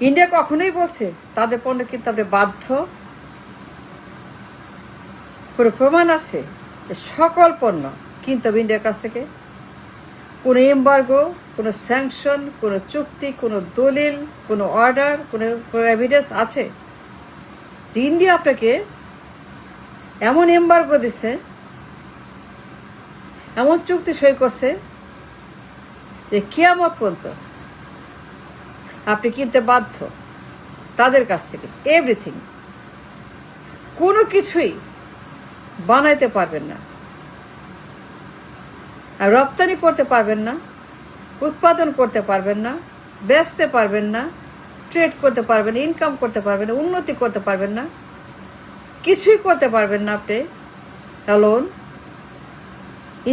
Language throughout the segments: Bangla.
ইন্ডিয়া কখনোই বলছে তাদের পণ্য কিনতে আপনি বাধ্য? কোনো প্রমাণ আছে সকল পণ্য কিনতে হবে ইন্ডিয়ার কাছ থেকে? কোনো এমবার্গো, কোনো স্যাংশন, কোনো চুক্তি, কোনো দলিল, কোনো অর্ডার, কোনো এভিডেন্স আছে যে ইন্ডিয়া আপনাকে এমন এমবার্গো দিছে, এমন চুক্তি সই করছে যে কিয়ামত পর্যন্ত আপনি কিনতে বাধ্য তাদের কাছ থেকে এভরিথিং? কোনো কিছুই বানাইতে পারবেন না, আর রপ্তানি করতে পারবেন না, উৎপাদন করতে পারবেন না, বেচতে পারবেন না, ট্রেড করতে পারবেন না, ইনকাম করতে পারবেন না, উন্নতি করতে পারবেন না, কিছুই করতে পারবেন না আপনি alone.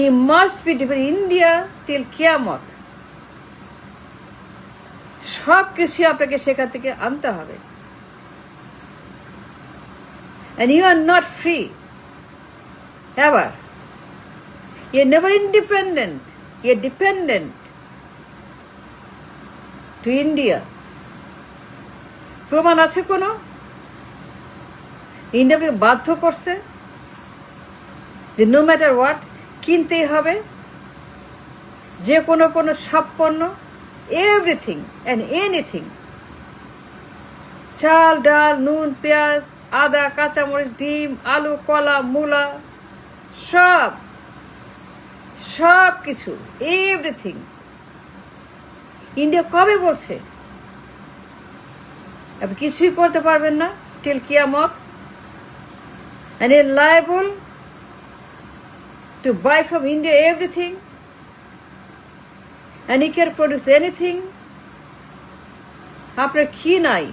E must be depend India till কিয়ামত। সব কিছুই আপনাকে সেখান থেকে আনতে হবে। And you are not free ever. You're never independent. You're dependent to India. প্রমাণ আছে কোনো? ইন্ডিয়াকে বাধ্য করছে যে নো ম্যাটার হোয়াট কিনতেই হবে, যে কোনো পণ্য, সব পণ্য, এভরিথিং অ্যান্ড এনিথিং, চাল, ডাল, নুন, পেঁয়াজ, আদা, কাঁচামরিচ, ডিম, আলু, কলা, মূলা, সব সব কিছু, এভরিথিং। ইন্ডিয়া কবে বলছে আপনি কিছুই করতে পারবেন না টিল কিয়ামত? And you're liable to buy from India everything, and you can produce anything. আপনার কি নাই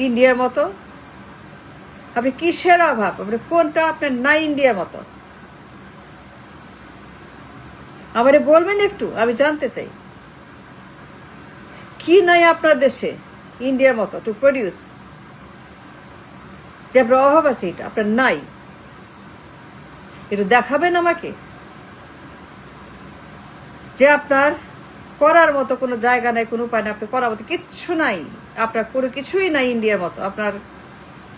ইন্ডিয়ার মতো? আপনি কিসের অভাব? আপনার কোনটা আপনার নাই ইন্ডিয়ার মতো? আমারে বলবেন একটু, আমি জানতে চাই কি নাই আপনার দেশে ইন্ডিয়ার মতো টু প্রডিউস, যে আপনার অভাব আছে, এটা আপনার নাই, একটু দেখাবেন আমাকে। যে আপনার করার মতো কোনো জায়গা নাই, কোনো উপায় নাই, আপনি করার মতো কিচ্ছু নাই, আপনার কোনো কিছুই নাই ইন্ডিয়ার মতো, আপনার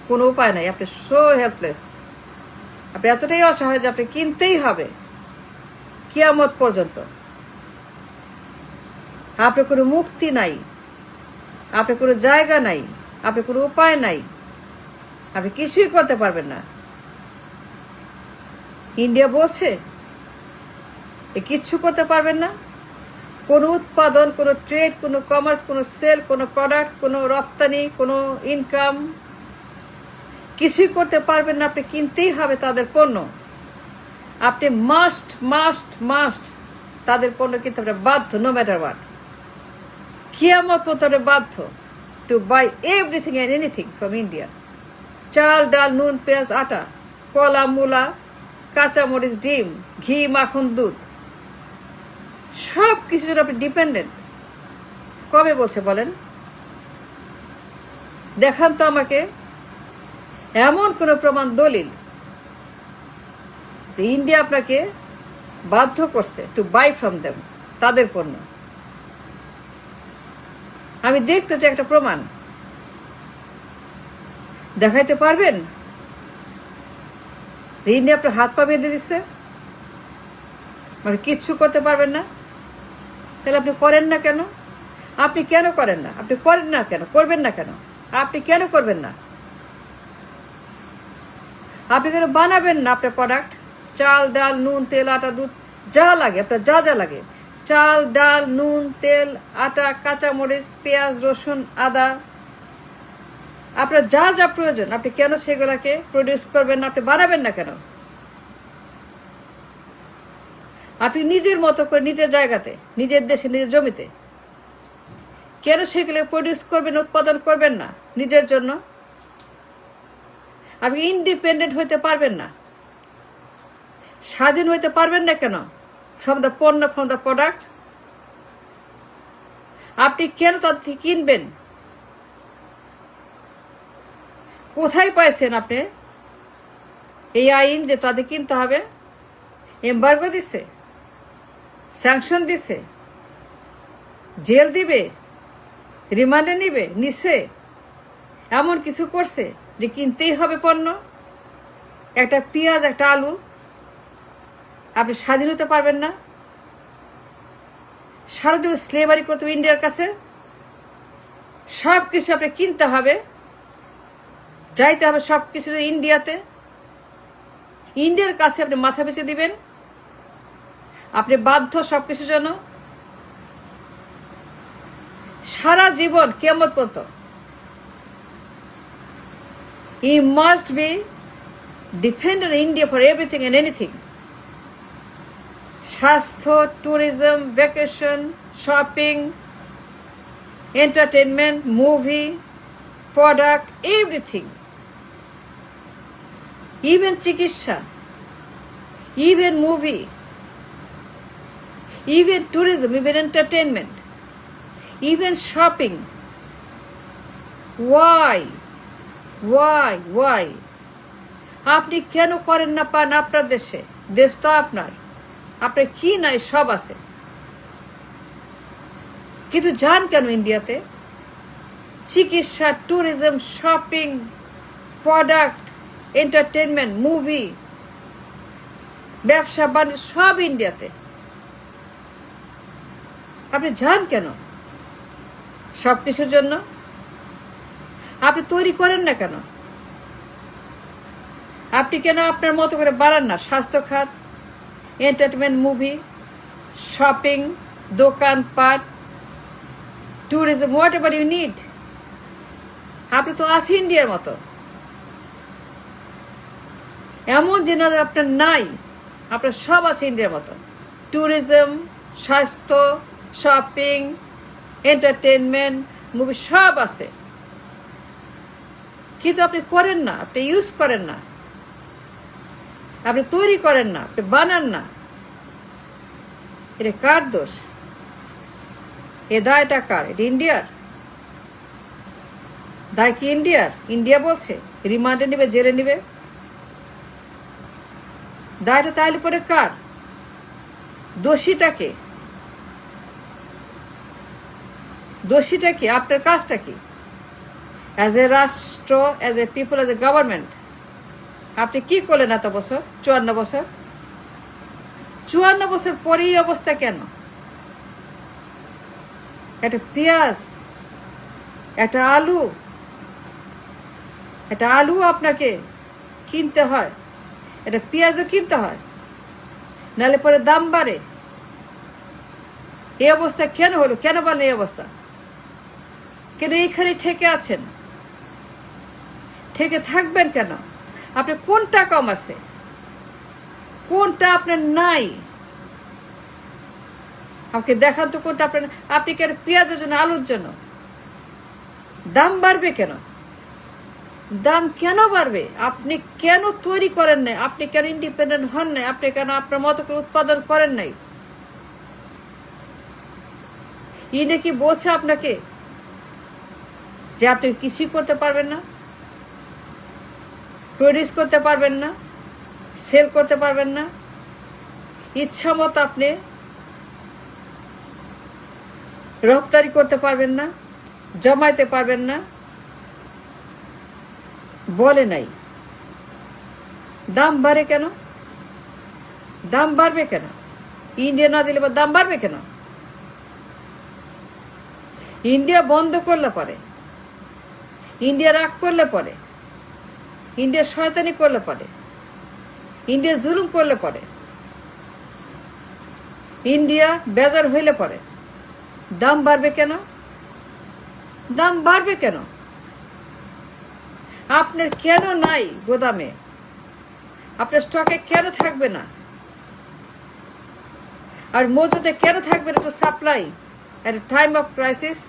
কোনো উপায় নাই, আপনি সো হেল্পলেস, আপনি এতটাই অসহায় যে আপনি কিনতেই হবে কিয়ামত পর্যন্ত। আপনার কোনো মুক্তি নাই, আপনার কোনো জায়গা নাই, আপনার কোনো উপায় নাই, আপনি কিছুই করতে পারবেন না। ইন্ডিয়া বলছে কিচ্ছু করতে পারবেন না, কোনো উৎপাদন, কোনো ট্রেড, কোনো কমার্স, কোনো সেল, কোনো প্রোডাক্ট, কোনো রপ্তানি, কোনো ইনকাম, কিছুই করতে পারবেন না। আপনি কিনতেই হবে তাদের পণ্য, আপনি মাস্ট মাস্ট মাস্ট তাদের পণ্য কিনতে হবে বাধ্য, নো ম্যাটার হোয়াট। কিয়ামত পর্যন্ত বাধ্য to buy everything and anything from India. চাল, ডাল, নুন, পেঁয়াজ, আটা, কলা, মূলা, কাঁচামরিচ, ডিম, ঘি, মাখন, দুধ, সব কিছুর জন্য আপনি ডিপেন্ডেন্ট। কবে বলছে বলেন? দেখান তো আমাকে এমন কোনো প্রমাণ, দলিল ইন্ডিয়া আপনাকে বাধ্য করছে টু বাই ফ্রম দেম তাদের পণ্য। আমি দেখতে চাই একটা প্রমাণ, দেখাইতে পারবেন যে ইন্ডিয়া আপনার হাত পা বেঁধে দিচ্ছে, মানে কিচ্ছু করতে পারবেন না? তাহলে আপনি করেন না কেন? আপনি কেন করেন না? আপনি করেন না কেন? করবেন না কেন? আপনি কেন করবেন না? আপনি কেন বানাবেন না আপনার প্রোডাক্ট? চাল, ডাল, নুন, তেল, আটা, দুধ, যা লাগে আপনার, যা যা লাগে, চাল, ডাল, নুন, তেল, আটা, কাঁচামরিচ, পেঁয়াজ, রসুন, আদা, আপনার যা যা প্রয়োজন, আপনি কেন সেগুলাকে প্রডিউস করবেন না? আপনি বানাবেন না কেন? আপনি নিজের মতো করে, নিজের জায়গাতে, নিজের দেশে, নিজের জমিতে কেন সেগুলো প্রডিউস করবেন, উৎপাদন করবেন না নিজের জন্য? আপনি ইন্ডিপেন্ডেন্ট হইতে পারবেন না, স্বাধীন হইতে পারবেন না কেন ফ্রম দ্য পণ্য, ফ্রম দ্য প্রোডাক্ট? আপনি কেন তাদের থেকে কিনবেন? কোথায় পাইছেন আপনি এই আইন যে তাদের কিনতে হবে? এমবার্গো দিছে, স্যাংশন দিছে, জেল দিবে, রিমান্ডে নিছে, এমন কিছু করছে যে কিনতেই হবে পণ্য। একটা পেঁয়াজ, একটা আলু আপনি স্বাধীন হতে পারবেন না। সারা জীবন স্লেভারি করতে হবে ইন্ডিয়ার কাছে। সব কিছু আপনি কিনতে হবে, যাইতে হবে সব কিছু ইন্ডিয়াতে। ইন্ডিয়ার কাছে আপনি মাথা পেঁচে দিবেন, আপনি বাধ্য সব কিছুর জন্য। সারা জীবন কিয়ামত পর্যন্ত you must be dependent on India for everything and anything. স্বাস্থ্য, tourism, vacation, shopping, entertainment, movie, product, everything, even চিকিৎসা, even movie, even tourism, even entertainment, even shopping. Why আপনি কেন করেন না পান আপনার দেশে? দেশ তো আপনার কি নাই সব আছে, কিন্তু যান কেন ইন্ডিয়াতে? চিকিৎসা, tourism, shopping, product, entertainment, movie, ব্যবসা বাণিজ্য সব ইন্ডিয়াতে। আপনি যান কেন? সব কিছুর জন্য আপনি তৈরি করেন না কেন? আপনি কেন আপনার মতো করে বাড়ান না স্বাস্থ্য খাত, এন্টারটেনমেন্ট, মুভি, শপিং, দোকানপাট, tourism, whatever you need? আপনি তো আছেন ইন্ডিয়ার মতো। এমন যে না আপনার নাই, আপনার সব আছে ইন্ডিয়ার মতো। ট্যুরিজম, স্বাস্থ্য, শপিং, এন্টারটেনমেন্ট, মুভি সব আছে, কিন্তু আপনি করেন না, আপনি ইউজ করেন না, আপনি তৈরি করেন না, আপনি বানান না। এটা কার দোষ? এ দায়টা কার? এটা ইন্ডিয়ার দায়। কি ইন্ডিয়ার? ইন্ডিয়া বলছে রিমান্ডে নিবে, জেলে নিবে, দায়টা তাহলে পরে কার? দোষীটা কে? আপনার কাজটা কি? অ্যাজ এ রাষ্ট্র, as a people, as a government আপনি কি করলেন এত বছর? 54 বছর। 54 বছর পরে এই অবস্থা কেন? একটা পেঁয়াজ, একটা আলু আপনাকে কিনতে হয়, একটা পেঁয়াজও কিনতে হয়, নাহলে পরে দাম বাড়ে। এই অবস্থা কেন হলো? কেন বলেন এই অবস্থা? কেন এইখানে ঠেকে আছেন? ঠেকে থাকবেন কেন? আপনার কোনটা কম আছে? কোনটা আপনার নাই? আমাকে দেখান তো কোনটা আপনার। আপনি কেন পেঁয়াজের জন্য, আলুর জন্য দাম বাড়বে কেন? দাম কেন বাড়বে? আপনি কেন তৈরি করেন নাই? আপনি কেন ইন্ডিপেন্ডেন্ট হন নাই? আপনি কেন আপনার মতো করে উৎপাদন করেন নাই? ইনি কি বলছে আপনাকে যে আপনি কিছুই করতে পারবেন না, প্রডিউস করতে পারবেন না, সেল করতে পারবেন না, ইচ্ছা মতো আপনি রপ্তানি করতে পারবেন না, জমাইতে পারবেন না? বলে নাই। দাম বাড়ে কেন? দাম বাড়বে কেন? ইন্ডিয়া না দিলে বা দাম বাড়বে কেন? ইন্ডিয়া বন্ধ করলে পরে, ইন্ডিয়া রাগ করলে পরে, ইন্ডিয়া শয়তানি করলে পরে, ইন্ডিয়া জুলুম করলে পরে, ইন্ডিয়া বেজার হইলে পরে দাম বাড়বে কেন? দাম বাড়বে কেন? আপনার কেন নাই গোদামে? আপনার স্টকে কেন থাকবে না? আর মজুদে কেন থাকবে না? To supply at a time of crisis.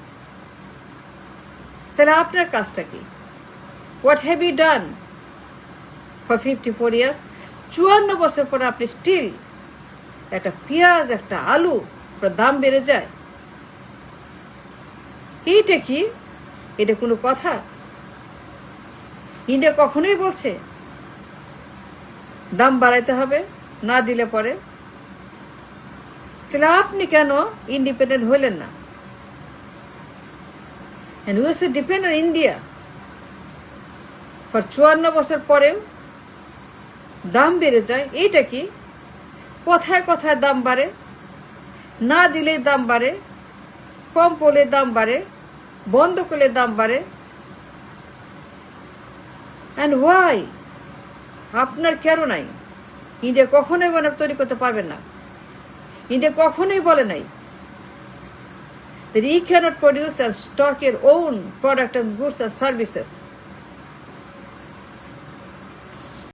তাহলে আপনার কাজটা কি? What have you done for 54 years? 54 বছর পরে আপনি স্টিল একটা পেঁয়াজ, একটা আলু দাম বেড়ে যায়। এইটা কি? এটা কোনো কথা? ইন্ডিয়া কখনোই বলছে দাম বাড়াইতে হবে, না দিলে পরে? তাহলে আপনি কেন ইন্ডিপেন্ডেন্ট হইলেন না? And USA depend on India. For 54 বছর পরেও দাম বেড়ে যায়। এইটা কি? কোথায় কোথায় দাম বাড়ে, না দিলেই দাম বাড়ে, কম পড়লে দাম বাড়ে, বন্ধ করলে দাম বাড়ে। And why? আপনার কেন নাই? ইন্ডিয়া কখনোই তৈরি করতে পারবেন না। ইন্ডিয়া কখনোই বলে নাই that you cannot produce and stock your own product and goods and services.